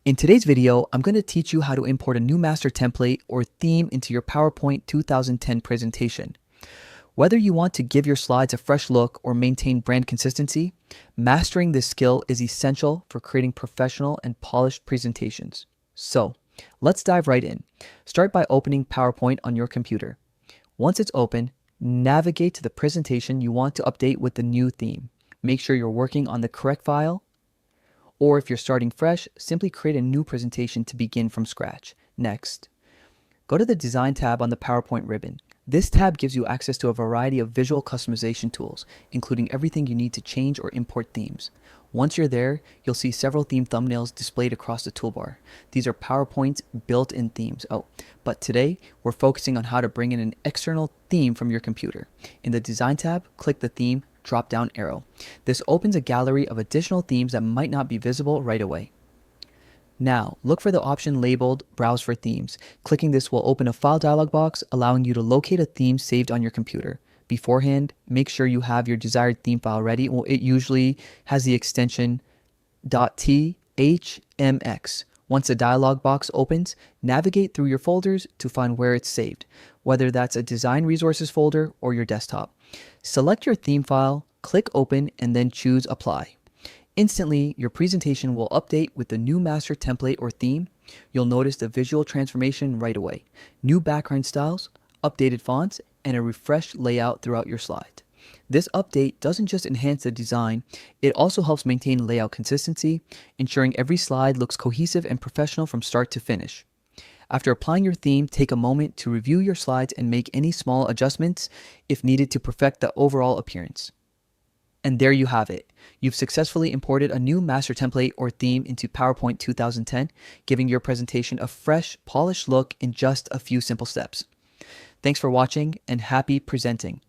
In today's video, I'm going to teach you how to import a new master template or theme into your PowerPoint 2010 presentation. Whether you want to give your slides a fresh look or maintain brand consistency, mastering this skill is essential for creating professional and polished presentations. So, let's dive right in. Start by opening PowerPoint on your computer. Once it's open, navigate to the presentation you want to update with the new theme. Make sure you're working on the correct file, or if you're starting fresh, simply create a new presentation to begin from scratch. Next, go to the Design tab on the PowerPoint ribbon. This tab gives you access to a variety of visual customization tools, including everything you need to change or import themes. Once you're there, you'll see several theme thumbnails displayed across the toolbar. These are PowerPoint's built-in themes. But today, we're focusing on how to bring in an external theme from your computer. In the Design tab, click the Theme drop-down arrow. This opens a gallery of additional themes that might not be visible right away. Now, look for the option labeled Browse for Themes. Clicking this will open a file dialog box, allowing you to locate a theme saved on your computer. Beforehand, make sure you have your desired theme file ready. It usually has the extension .thmx. Once the dialog box opens, navigate through your folders to find where it's saved, whether that's a design resources folder or your desktop. Select your theme file, click Open, and then choose Apply. Instantly, your presentation will update with the new master template or theme. You'll notice the visual transformation right away. New background styles, updated fonts, and a refreshed layout throughout your slide. This update doesn't just enhance the design, it also helps maintain layout consistency, ensuring every slide looks cohesive and professional from start to finish. After applying your theme, take a moment to review your slides and make any small adjustments if needed to perfect the overall appearance. And there you have it. You've successfully imported a new master template or theme into PowerPoint 2010, giving your presentation a fresh, polished look in just a few simple steps. Thanks for watching and happy presenting.